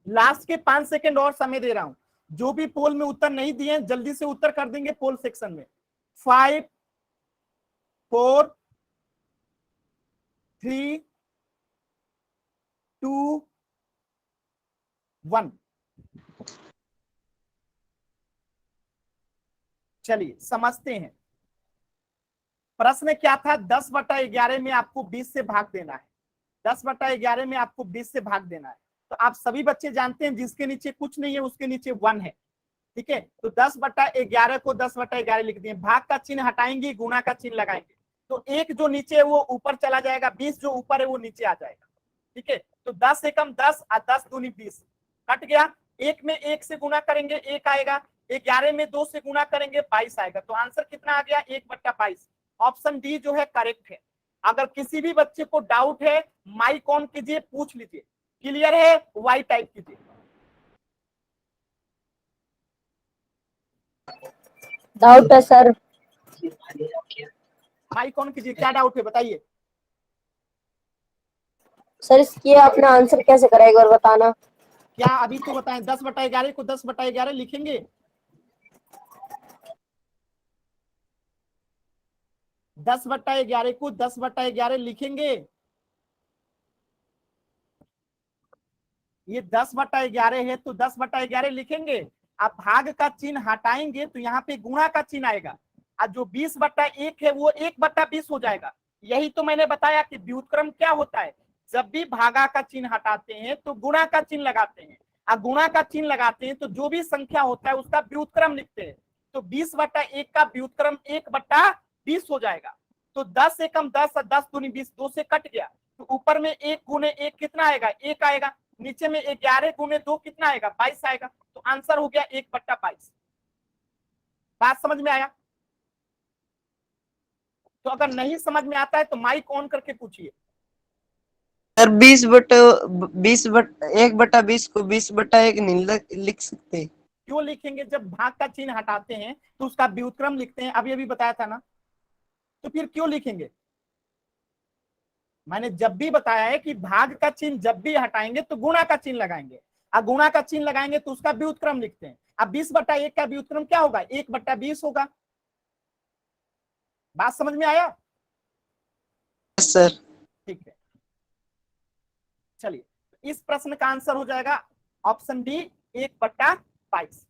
लास्ट के 5 सेकंड और समय दे रहा हूं, जो भी पोल में उत्तर नहीं दिए जल्दी से उत्तर कर देंगे पोल सेक्शन में। 5 4 3 2 1। चलिए समझते हैं प्रश्न क्या था। 10/11 में आपको 20 से भाग देना है। 10/11 में आपको 20 से भाग देना है। तो आप सभी बच्चे जानते हैं जिसके नीचे कुछ नहीं है उसके नीचे 1 है, ठीक है। तो 10/11 को 10/11 लिख दिए, भाग का चिन्ह हटाएंगे, गुणा का चिन्ह लगाएंगे। तो एक जो नीचे है वो ऊपर चला जाएगा, 20 जो ऊपर है वो नीचे आ जाएगा, ठीक है। तो 10 एकम 10 और 10 दूनी 20, कट गया। एक में 1 से गुणा करेंगे 1 आएगा, 11 में 2 से गुणा करेंगे 22 आएगा। तो आंसर कितना आ गया, 1/22। ऑप्शन डी जो है करेक्ट है। अगर किसी भी बच्चे को डाउट है, माइक ऑन कीजिए, पूछ लीजिए। क्लियर है, वाई टाइप कीजिए। डाउट है सर। माइक ऑन कीजिए, क्या डाउट है बताइए। सर इसकी अपना आंसर कैसे करेगा एक बार बताना। क्या अभी तो बताएं, 10/11 को 10/11 लिखेंगे। 10/11 को 10/11 लिखेंगे। ये 10/11 है तो 10/11 लिखेंगे। आप भाग का चिन्ह हटाएंगे तो यहाँ पे गुणा का चिन्ह आएगा, और जो 20/1 है वो 1/20 हो जाएगा। यही तो मैंने बताया कि व्युत्क्रम क्या होता है, जब भी भागा का चिन्ह हटाते हैं तो गुणा का चिन्ह लगाते हैं, और गुणा का चिन्ह लगाते हैं तो जो भी संख्या होता है उसका व्युत्क्रम लिखते हैं। तो 20/1 का व्युत्क्रम 1/20 हो जाएगा। तो 10 एकम 10 और 10 दूनी 20, 2 से कट गया। तो ऊपर में 1 गुने 1 कितना आएगा, 1 आएगा। नीचे में 11 गुने 2 कितना आएगा, 22 आएगा। तो आंसर हो गया 1/22। बात समझ में आया। तो अगर नहीं समझ में आता है तो माइक ऑन करके पूछिए। सर 1/20 को 20/1 नहीं लिख सकते। क्यों लिखेंगे, जब भाग का चिन्ह हटाते हैं तो उसका व्युत्क्रम लिखते हैं, अभी अभी बताया था ना। तो फिर क्यों लिखेंगे, मैंने जब भी बताया है कि भाग का चिन्ह जब भी हटाएंगे तो गुणा का चिन्ह लगाएंगे, और गुणा का चिन्ह लगाएंगे तो उसका व्युत्क्रम लिखते हैं। अब 20/1 का व्युत्क्रम क्या होगा, 1/20 होगा। बात समझ में आया। सर ठीक है, चलिए इस प्रश्न का आंसर हो जाएगा ऑप्शन डी, 1/22।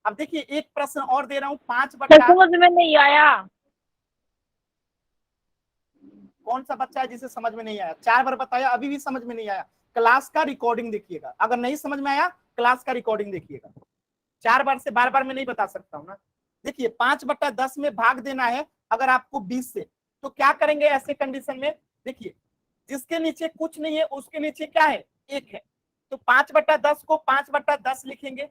अब देखिए एक प्रश्न और दे रहा हूं, 5 समझ में नहीं आया। कौन सा बच्चा है जिसे समझ में नहीं आया? 4 बार बताया अभी भी समझ में नहीं आया। क्लास का रिकॉर्डिंग देखिएगा, अगर नहीं समझ में आया क्लास का रिकॉर्डिंग देखिएगा। 4 बार से बार बार मैं नहीं बता सकता हूँ ना। देखिए 5/10 में भाग देना है अगर आपको 20 से, तो क्या करेंगे ऐसे कंडीशन में? देखिए जिसके नीचे कुछ नहीं है उसके नीचे क्या है? 1 है, तो 5/10 को 5/10 लिखेंगे।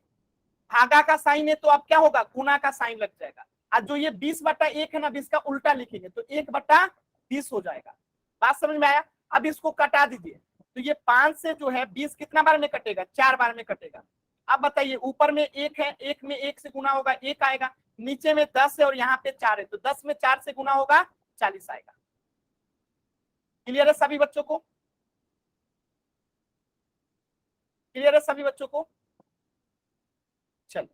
भागा का साइन है तो अब क्या होगा? गुना का साइन लग जाएगा। और जो ये 20/1 है ना, 20 का उल्टा लिखेंगे तो 1/20 हो जाएगा। बात समझ में आया? अब इसको कटा दीजिए, तो ये 5 से जो है 20 कितना बार में कटेगा? 4 बार में कटेगा। अब बताइए ऊपर में 1 है, 1 में 1 से गुना होगा 1 आएगा, नीचे में 10 है और यहाँ पे 4 है, तो 10 में 4 से गुना होगा 40 आएगा। क्लियर है सभी बच्चों को? क्लियर है सभी बच्चों को? चलिए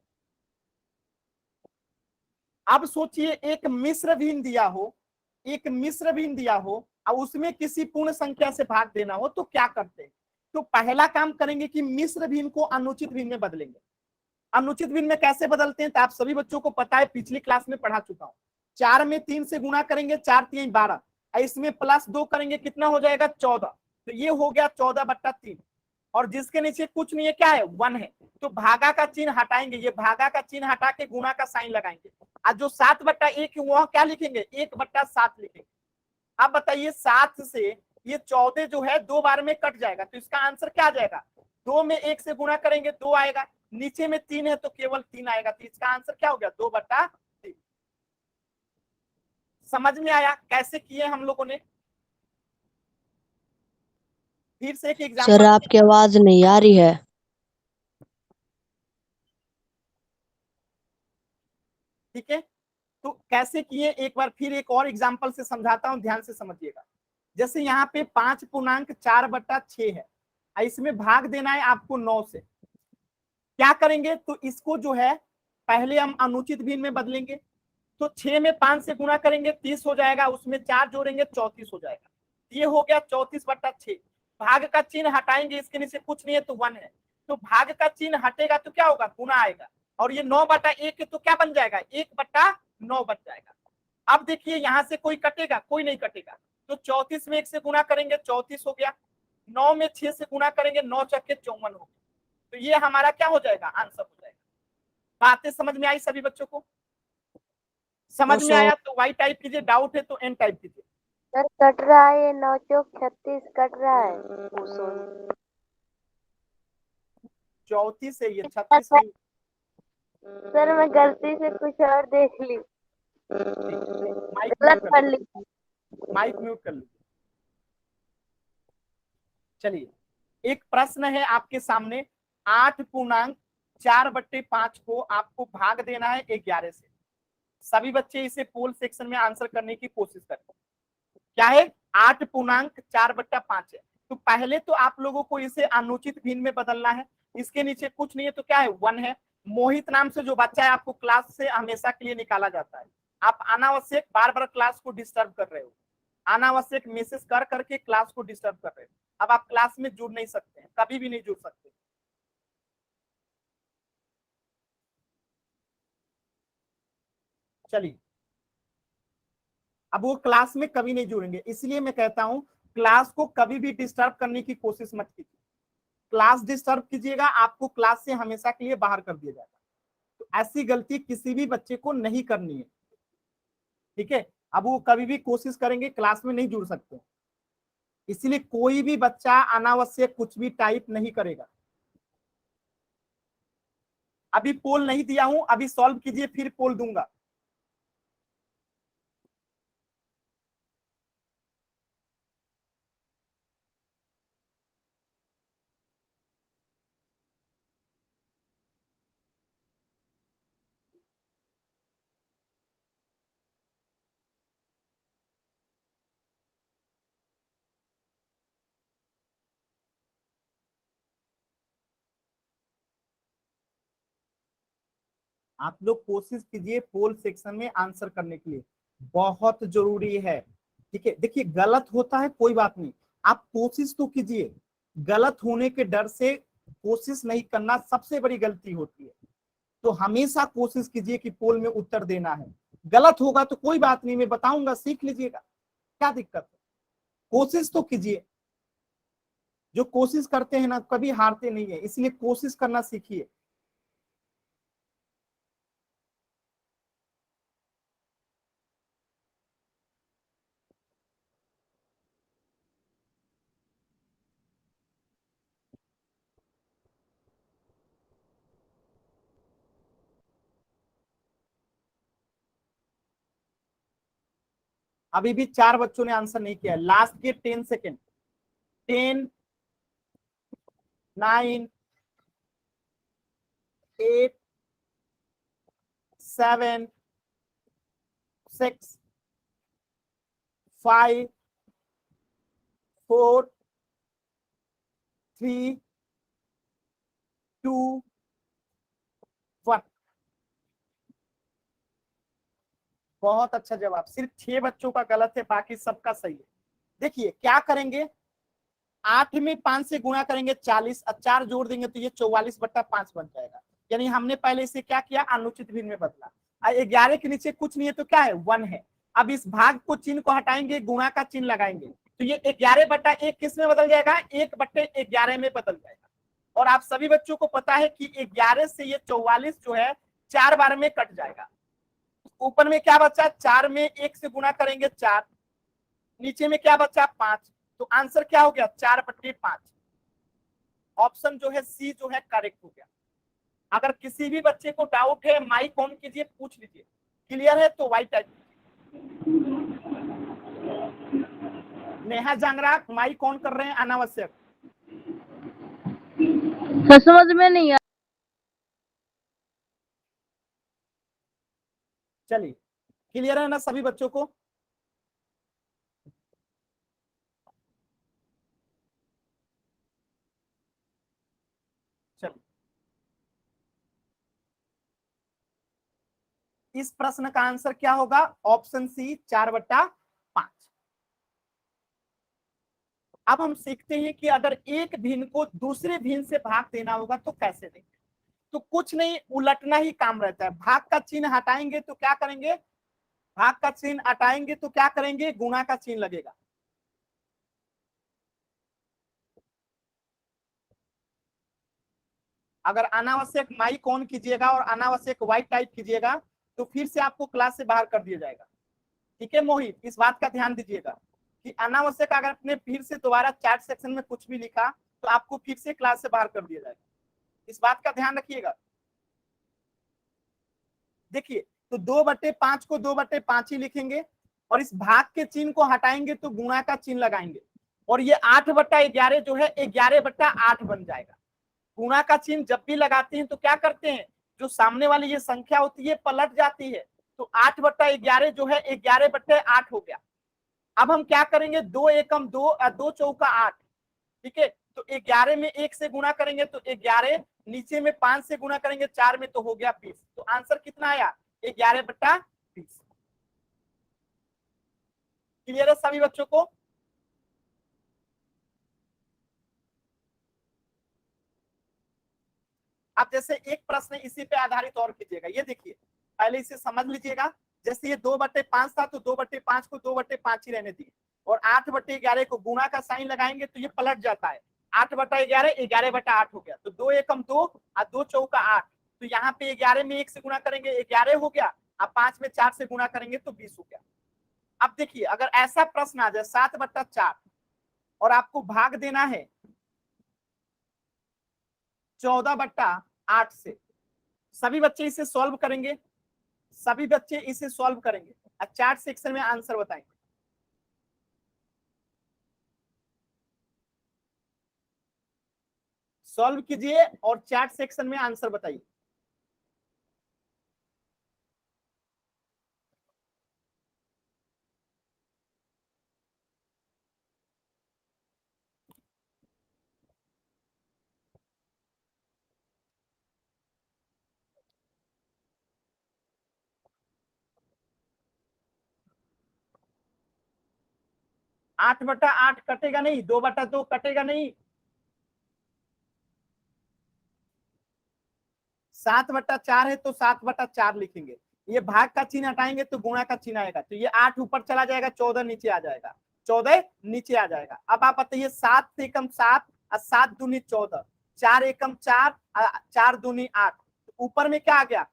अब सोचिए एक मिश्र भिन्न दिया हो, एक मिश्र भिन्न दिया हो और उसमें किसी पूर्ण संख्या से भाग देना हो तो क्या करते हैं? तो पहला काम करेंगे कि मिश्र भिन्न को अनुचित भिन्न में बदलेंगे। अनुचित भिन्न में कैसे बदलते हैं तो आप सभी बच्चों को पता है, पिछली क्लास में पढ़ा चुका हूं। 4 में 3 से गुणा करेंगे, 4 3 12, इसमें +2 करेंगे कितना हो जाएगा? 14। तो ये हो गया 14/3। और जिसके नीचे कुछ नहीं है क्या है? 1 है, तो भागा का चिन्ह हटाएंगे, ये भागा का चिन्ह हटा के गुणा का साइन लगाएंगे। और जो 7/1 है वह क्या लिखेंगे? 1/7 लिखेंगे। अब बताइए 7 से ये 14 जो है 2 बार में कट जाएगा, तो इसका आंसर क्या आ जाएगा? 2 में 1 से गुणा करेंगे 2 आएगा, नीचे में 3 है तो केवल 3 आएगा, तो इसका आंसर क्या हो गया? 2/3। समझ में आया कैसे किए हम लोगों ने? फिर से एक सर एग्जांपल। आपकी आवाज नहीं आ रही है। ठीक है, तो कैसे किए एक बार फिर एक और एग्जांपल से समझाता हूं, ध्यान से समझिएगा। जैसे यहाँ पे 5.4/6 है, इसमें भाग देना है आपको 9 से। क्या करेंगे? तो इसको जो है पहले हम अनुचित भिन्न में बदलेंगे, तो 6 में 5 से गुणा करेंगे 30 हो जाएगा, उसमें 4 जोड़ेंगे 34 हो जाएगा। ये हो गया 34/6। भाग का चिन्ह हटाएंगे, इसके नीचे कुछ नहीं है तो 1 है, तो भाग का चिन्ह हटेगा तो क्या होगा? गुना आएगा। और ये 9/1 है तो क्या बन जाएगा? 1/9 बन जाएगा। अब देखिए यहां से कोई कटेगा? कोई नहीं कटेगा, तो 34 में 1 से गुणा करेंगे 34 हो गया, 9 में 6 से गुणा करेंगे 9 चक्के 54 हो गया। तो ये हमारा क्या हो जाएगा? आंसर हो जाएगा। बातें समझ में आई सभी बच्चों को? समझ में आया तो वाई टाइप कीजिए, डाउट है तो एन टाइप कीजिए। सर कट रहा है, ये 9 चौक 36 कट रहा है। 34 है ये, 36 नहीं। सर मैं गलती से कुछ और देख ली, माइक गलत म्यूट पढ़ कर ली। लीजिए, माइक म्यूट कर लीजिए। चलिए एक प्रश्न है आपके सामने, 8.4/5 को आपको भाग देना है 11 से। सभी बच्चे इसे पोल सेक्शन में आंसर करने की कोशिश करें। क्या है? 8.4/5 है, तो पहले तो आप लोगों को इसे अनुचित भिन्न में बदलना है। इसके नीचे कुछ नहीं है तो क्या है? 1 है। मोहित नाम से जो बच्चा है आपको क्लास से हमेशा के लिए निकाला जाता है। आप अनावश्यक बार बार क्लास को डिस्टर्ब कर रहे हो, अनावश्यक मैसेज कर करके क्लास को डिस्टर्ब कर रहे हो। अब आप क्लास में जुड़ नहीं सकते हैं, कभी भी नहीं जुड़ सकते। चलिए अब वो क्लास में कभी नहीं जुड़ेंगे, इसलिए मैं कहता हूं क्लास को कभी भी डिस्टर्ब करने की कोशिश मत कीजिए। क्लास डिस्टर्ब कीजिएगा आपको क्लास से हमेशा के लिए बाहर कर दिया जाएगा। तो ऐसी गलती किसी भी बच्चे को नहीं करनी है, ठीक है? अब वो कभी भी कोशिश करेंगे क्लास में नहीं जुड़ सकते, इसलिए कोई भी बच्चा अनावश्यक कुछ भी टाइप नहीं करेगा। अभी पोल नहीं दिया हूं, अभी सॉल्व कीजिए फिर पोल दूंगा। आप लोग कोशिश कीजिए पोल सेक्शन में आंसर करने के लिए, बहुत जरूरी है, ठीक है? देखिए गलत होता है कोई बात नहीं, आप कोशिश तो कीजिए। गलत होने के डर से कोशिश नहीं करना सबसे बड़ी गलती होती है। तो हमेशा कोशिश कीजिए कि पोल में उत्तर देना है। गलत होगा तो कोई बात नहीं, मैं बताऊंगा, सीख लीजिएगा, क्या दिक्कत है? कोशिश तो कीजिए, जो कोशिश करते हैं ना कभी हारते नहीं है, इसलिए कोशिश करना सीखिए। अभी भी 4 बच्चों ने आंसर नहीं किया, लास्ट के 10 सेकेंड। 10, 9, 8, 7, 6, 5, 4, 3, 2, 1। बहुत अच्छा जवाब, सिर्फ 6 बच्चों का गलत है, बाकी सबका सही है। देखिए क्या करेंगे, 8 में 5 से गुणा करेंगे 40, और 4 जोड़ देंगे तो ये 44/5 बन जाएगा। यानी हमने पहले इसे क्या किया, अनुचित भिन्न में बदला। 11 के नीचे कुछ नहीं है तो क्या है, 1 है। अब इस भाग को चिन्ह को हटाएंगे, गुणा का चिन्ह लगाएंगे तो ये 11/1 किस में बदल जाएगा, 1/11 में बदल जाएगा। और आप सभी बच्चों को पता है कि 11 से ये 44 जो है 4 बार में कट जाएगा। ऊपर में क्या बचा, 4 में 1 से गुणा करेंगे 4, नीचे में क्या बचा 5, तो आंसर क्या हो गया 4/5। ऑप्शन जो है सी जो है करेक्ट हो गया। अगर किसी भी बच्चे को डाउट है माइक ऑन कीजिए, पूछ लीजिए। क्लियर है तो white type. Neha Jangra mike on कर रहे हैं अनावश्यक। सर समझ में नहीं आया। चलिए क्लियर है ना सभी बच्चों को। चलिए इस प्रश्न का आंसर क्या होगा, ऑप्शन सी 4/5। अब हम सीखते हैं कि अगर एक भिन्न को दूसरे भिन्न से भाग देना होगा तो कैसे देंगे। तो कुछ नहीं, उलटना ही काम रहता है। भाग का चिन्ह हटाएंगे तो क्या करेंगे, भाग का चिन्ह हटाएंगे तो क्या करेंगे, गुणा का चिन्ह लगेगा। अगर अनावश्यक माइक ऑन कीजिएगा और अनावश्यक व्हाइट टाइप कीजिएगा तो फिर से आपको क्लास से बाहर कर दिया जाएगा। ठीक है मोहित, इस बात का ध्यान दीजिएगा कि अनावश्यक अगर आपने फिर से दोबारा चैट सेक्शन में कुछ भी लिखा तो आपको फिर से क्लास से बाहर कर दिया जाएगा। इस बात का ध्यान रखिएगा। देखिए तो 2/5 को 2/5 ही लिखेंगे और इस भाग के चिन्ह को हटाएंगे तो गुणा का चिन्ह लगाएंगे और ये 8/11 जो है 11/8 बन जाएगा। गुणा का चिन्ह जब भी लगाते हैं तो क्या करते हैं, जो सामने वाली ये संख्या होती है पलट जाती है। तो 8/11 जो है 11/8 हो गया। अब हम क्या करेंगे, 2 एकम 2, 2 चौका 8। ठीक है, तो 11 में 1 से गुणा करेंगे तो 11, नीचे में 5 से गुणा करेंगे 4 में तो हो गया 20। तो आंसर कितना आया, 11/20। क्लियर है सभी बच्चों को। अब जैसे एक प्रश्न इसी पे आधारित और कीजिएगा, ये देखिए पहले इसे समझ लीजिएगा। जैसे ये 2/5 था तो 2/5 को 2/5 ही रहने दिए और 8/11 को गुणा का साइन लगाएंगे तो ये पलट जाता है। 8/11 11/8 हो गया। तो 2 एकम 2 और 2 चौका 8। तो यहाँ पे 11 में 1 से गुणा करेंगे 11 हो गया, अब 5 में 4 से गुणा करेंगे तो 20 हो गया। अब देखिए अगर ऐसा प्रश्न आ जाए 7/4 और आपको भाग देना है 14/8 से, सभी बच्चे इसे सॉल्व करेंगे, सभी बच्चे इसे सॉल्व करेंगे और चैट सेक्शन में आंसर बताएंगे। सॉल्व कीजिए और चैट सेक्शन में आंसर बताइए। आठ बटा आठ कटेगा नहीं, 2/2 कटेगा नहीं, 7/4 है तो 7/4 लिखेंगे। ये भाग का चिन्ह हटाएंगे तो गुणा का चिन्ह आएगा, तो ये 8 ऊपर चला जाएगा 14 नीचे आ जाएगा। 14 नीचे आ जाएगा। अब आप बताइए 7 से कम 7 और 7 दूनी 14, 4 एकम 4, 4 दूनी 8, ऊपर में क्या आ गया?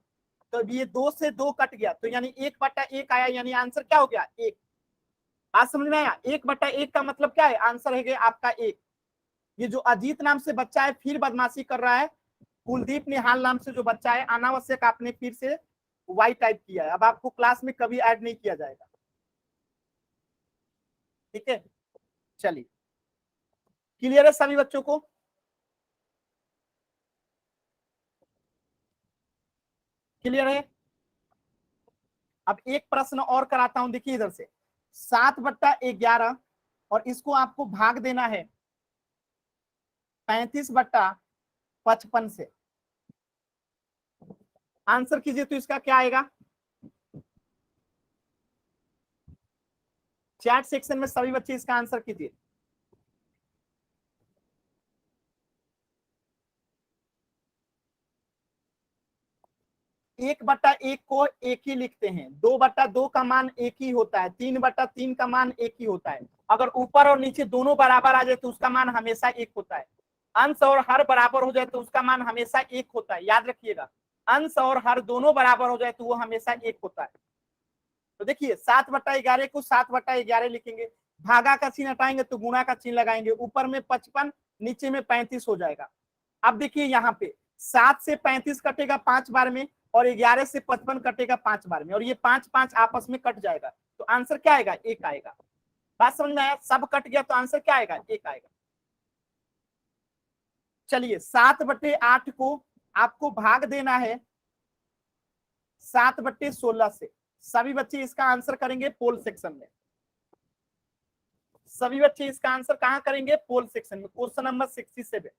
तो ये 2 से 2 कट गया, तो यानी 1/1 आया, यानी आंसर क्या हो गया? 1। बात समझ में आया? 1/1 का मतलब क्या है? आंसर है आपका 1। ये जो अजीत नाम से बच्चा है फिर बदमाशी कर रहा है, कुलदीप निहाल नाम से जो बच्चा है अनावश्यक आपने फिर से वाई टाइप किया है, अब आपको क्लास में कभी ऐड नहीं किया जाएगा, ठीक है? चलिए, क्लियर है सभी बच्चों को? क्लियर है? अब एक प्रश्न और कराता हूं, देखिए इधर से 7/11 और इसको आपको भाग देना है 35/55 से। आंसर कीजिए तो इसका क्या आएगा? चैट सेक्शन में सभी बच्चे इसका आंसर कीजिए। 1/1 को एक ही लिखते हैं, 2/2 का मान एक ही होता है, 3/3 का मान एक ही होता है। अगर ऊपर और नीचे दोनों बराबर आ जाए तो उसका मान हमेशा एक होता है। अंश और हर बराबर हो जाए तो उसका मान हमेशा एक होता है, याद रखिएगा। अंश और हर दोनों बराबर हो जाए तो वो हमेशा एक होता है। तो देखिए 7/11 को 7/11 लिखेंगे, भागा का चिन्ह हटाएंगे तो गुणा का चिन्ह लगाएंगे, ऊपर में 55 नीचे में 35 हो जाएगा। अब देखिए यहाँ पे 7 से 35 कटेगा 5 बार में, और 11 से 55 कटेगा 5 बार में, और ये 5 आपस में कट जाएगा, तो आंसर क्या आएगा? 1 आएगा। बात समझ में आया? सब कट गया तो आंसर क्या आएगा? 1 आएगा। चलिए 7/8 को आपको भाग देना है 7/16 से। सभी बच्चे इसका आंसर करेंगे पोल सेक्शन में। सभी बच्चे इसका आंसर कहां करेंगे? पोल सेक्शन में। Question number 67।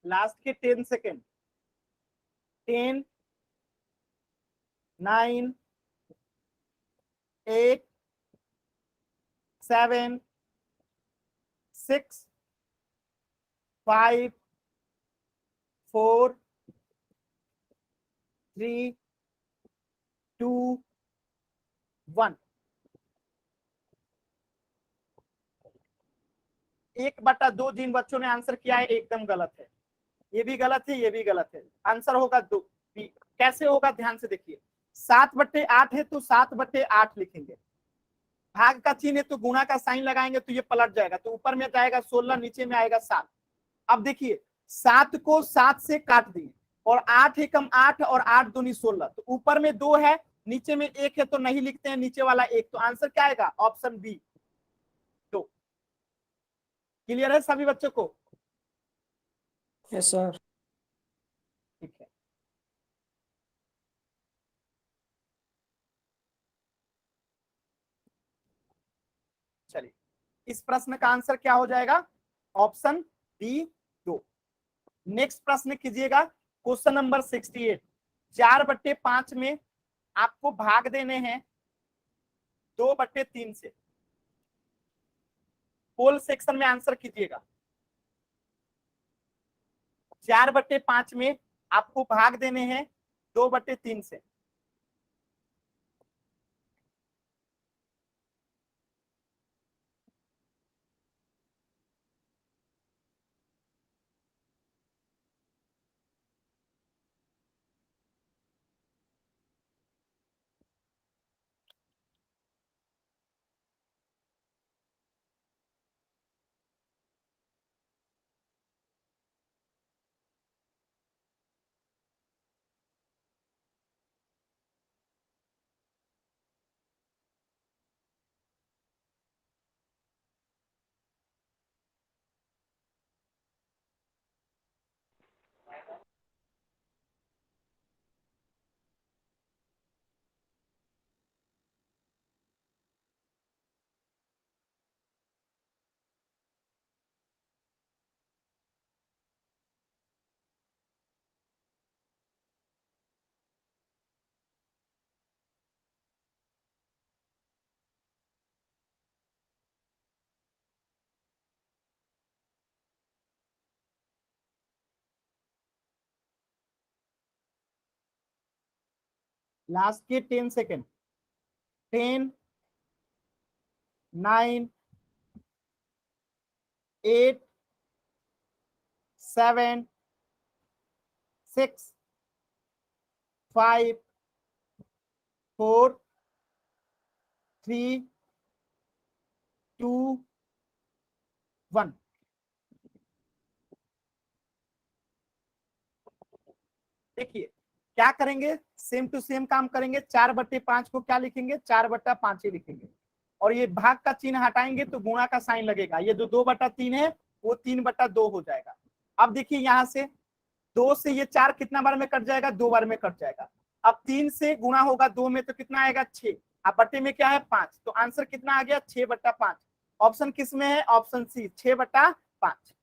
लास्ट के 10 सेकेंड। 10, 9, 8, 7, 6, 5, 4, 3, 2, 1। 1/2 जिन बच्चों ने आंसर किया है एकदम गलत है, ये भी गलत है, ये भी गलत है। आंसर होगा 2। कैसे होगा ध्यान से देखिए, 7/8 है तो 7/8 लिखेंगे, भाग का चिन्ह है तो गुणा का साइन लगाएंगे तो ये पलट जाएगा, तो ऊपर में जाएगा 16, नीचे में आएगा 7। अब देखिए 7 को 7 से काट दिए, और 8 एकम 8 और 8 दूनी 16, तो ऊपर में 2 है नीचे में 1 है तो नहीं लिखते हैं नीचे वाला 1, तो आंसर क्या आएगा? Option B 2। क्लियर है सभी बच्चों को? Yes sir. ठीक है, चलिए इस प्रश्न का आंसर क्या हो जाएगा? Option B 2। नेक्स्ट प्रश्न कीजिएगा, क्वेश्चन नंबर 68। 4/5 में आपको भाग देने हैं 2/3 से। पोल सेक्शन में आंसर कीजिएगा। 4/5 में आपको भाग देने हैं 2/3 से। लास्ट के 10 सेकेंड। 10, 9, 8, 7, 6, 5, 4, 3, 2, 1। देखिए क्या करेंगे, सेम टू सेम काम करेंगे। 4/5 को क्या लिखेंगे, 4/5 ही लिखेंगे। और ये भाग का चिन्ह हटाएंगे तो गुणा का साइन लगेगा। ये जो 2/3 है वो 3/2 हो जाएगा। अब देखिए यहाँ से 2 से ये 4 कितना बार में कट जाएगा, 2 बार में कट जाएगा। अब 3 से गुणा होगा 2 में तो कितना आएगा, 6। अब बट्टे में क्या है, 5। तो आंसर कितना आ गया, 6/5। ऑप्शन किस में है, ऑप्शन सी, 6/5।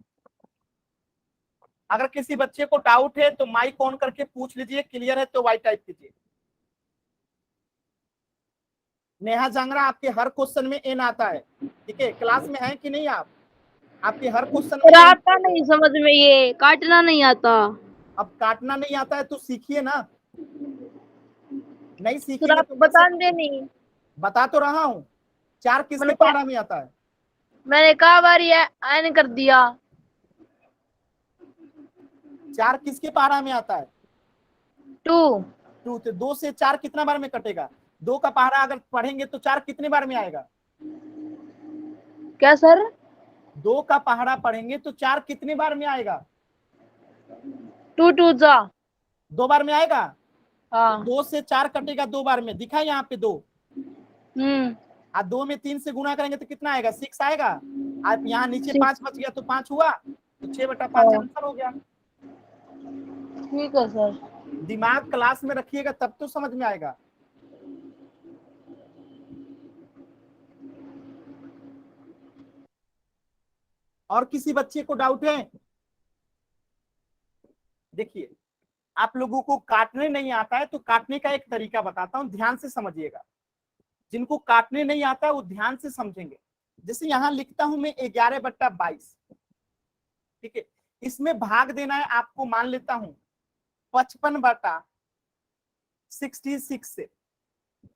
अगर किसी बच्चे को डाउट है तो माइक ऑन करके पूछ लीजिए, क्लियर है तो वाई टाइप कीजिए। नेहा जांगरा, आपके हर क्वेश्चन में एन आता है, ठीक है। क्लास में है कि नहीं आप, आपके हर क्वेश्चन में N आता नहीं समझ में, ये काटना नहीं आता। अब काटना नहीं आता है तो सीखिए ना, नहीं सर सीखेंगे आप तो बता कैसे? दे नहीं। बता तो रहा हूँ। 4 किसके मैंने पहाड़ा में आता है, मैंने कहा बार ये आयन कर दिया। 4 किसके पहाड़ा में आता है, 2। 2। तो 2 से 4 कितना बार में कटेगा, 2 का पहाड़ा अगर पढ़ेंगे तो 4 कितने बार में आएगा, क्या सर, 2 का पहाड़ा पढ़ेंगे तो 4 कितने बार में आएगा, 2 2 जा। 2 बार में आएगा। हाँ। 2 से 4 कटेगा 2 बार में, दिखा यहाँ पे 2। और 2 में 3 से गुणा करेंगे तो कितना आएगा, 6 आएगा। आप यहाँ नीचे 5 बच गया तो 5 हुआ, तो 6/5 आंसर हो गया। ठीक है सर। दिमाग क्लास में रखिएगा तब तो समझ में आएगा। और किसी बच्चे को डाउट है, देखिए आप लोगों को काटने नहीं आता है तो काटने का एक तरीका बताता हूं, ध्यान से समझिएगा। जिनको काटने नहीं आता है वो ध्यान से समझेंगे। जैसे यहां लिखता हूं मैं 11/22, ठीक है। इसमें भाग देना है आपको, मान लेता हूं 55/66 से,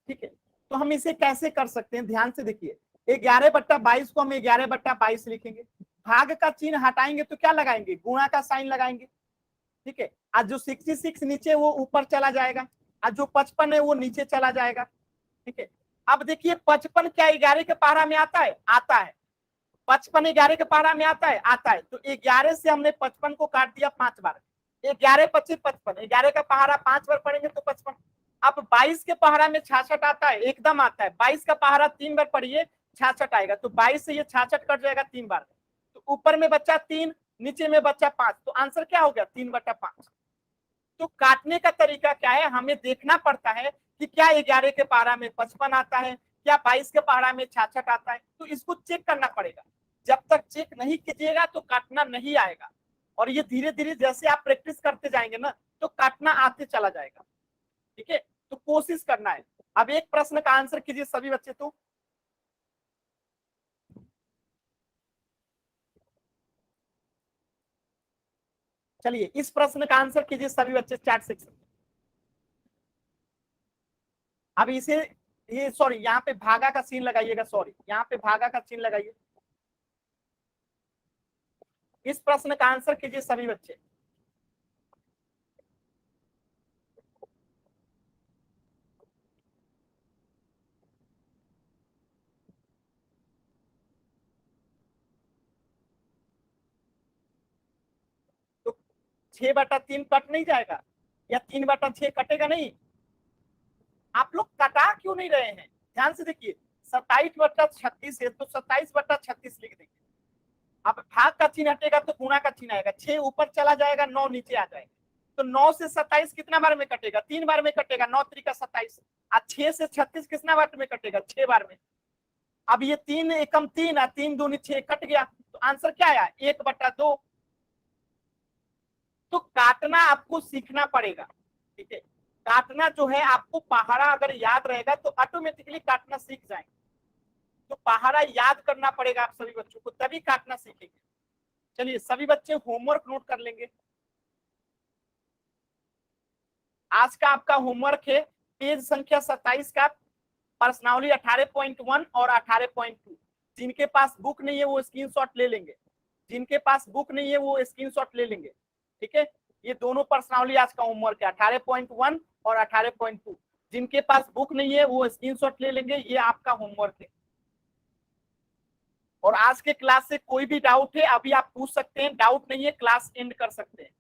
ठीक है। तो हम इसे कैसे कर सकते हैं, ध्यान से देखिए। 11/22 को हम 11/22 लिखेंगे। भाग का चिन्ह हटाएंगे तो क्या लगाएंगे, गुणा का साइन लगाएंगे, ठीक है। आज जो 66 नीचे वो ऊपर चला जाएगा, आज जो 55 है वो नीचे चला जाएगा, ठीक है। अब देखिए 55 क्या 11 के पहाड़ा में आता है, आता है। 55 11 के पहाड़ा में आता है, आता है। तो 11 से हमने 55 को काट दिया 5 बार। 11 25 55, 11 का पहाड़ा 5 बार पढ़ेंगे तो 55। अब 22 के पहाड़ा में 66 आता है, एकदम आता है। 22 का पहाड़ा 3 बार पढ़िए 66 आएगा। तो 22 से ये 66 कट जाएगा 3 बार। तो ऊपर में बच्चा 3, नीचे में बच्चा 5, तो आंसर क्या हो गया, 3/5। तो काटने का तरीका क्या है, हमें देखना पड़ता है कि क्या 11 के पहाड़ा में 55 आता है, क्या 22 के पहाड़ा में 66 आता है। तो इसको चेक करना पड़ेगा। जब तक चेक नहीं कीजिएगा तो काटना नहीं आएगा। और ये धीरे धीरे जैसे आप प्रैक्टिस करते जाएंगे ना तो काटना आते चला जाएगा, ठीक है। तो कोशिश करना है। अब एक प्रश्न का आंसर कीजिए सभी बच्चे। तो चलिए इस प्रश्न का आंसर कीजिए सभी बच्चे चैट सेक्शन। अब इसे ये सॉरी यहाँ पे भागा का सीन लगाइएगा, सॉरी यहाँ पे भागा का सीन लगाइए। इस प्रश्न का आंसर कीजिए सभी बच्चे। तो 6/3 कट नहीं जाएगा या 3/6 कटेगा नहीं? आप लोग कटा क्यों नहीं रहे हैं? ध्यान से देखिए 27/36 है तो 27/36 लिख देंगे। अब भाग का चिन्ह हटेगा तो गुणा का चिन्ह आएगा। 6 ऊपर चला जाएगा, 9 नीचे आ जाएगा। तो 9 से 27 कितना बार में कटेगा? 3 बार में कटेगा। 9 3 27। और 6 से 36 कितना बार में कटेगा? 6 बार में। अब ये 3 एकम 3 और 3 दूनी 6 कट गया। तो आंसर क्या आया? 1/2। तो काटना आपको सीखना पड़ेगा, ठीक है। काटना जो है आपको पहाड़ा अगर याद रहेगा तो ऑटोमेटिकली काटना सीख जाएंगे। तो पहाड़ा याद करना पड़ेगा आप सभी बच्चों को, तभी काटना सीखेंगे। चलिए सभी बच्चे होमवर्क नोट कर लेंगे। आज का आपका होमवर्क है पेज संख्या 27 का प्रश्नावली 18.1 और 18.2। जिनके पास बुक नहीं है वो स्क्रीनशॉट ले लेंगे, जिनके पास बुक नहीं है वो स्क्रीनशॉट ले लेंगे, ठीक है। ये दोनों प्रश्नावली आज का होमवर्क है 18.1 और 18.2। जिनके पास बुक नहीं है वो स्क्रीनशॉट ले लेंगे, ये आपका होमवर्क है। और आज के क्लास से कोई भी डाउट है अभी आप पूछ सकते हैं, डाउट नहीं है क्लास एंड कर सकते हैं।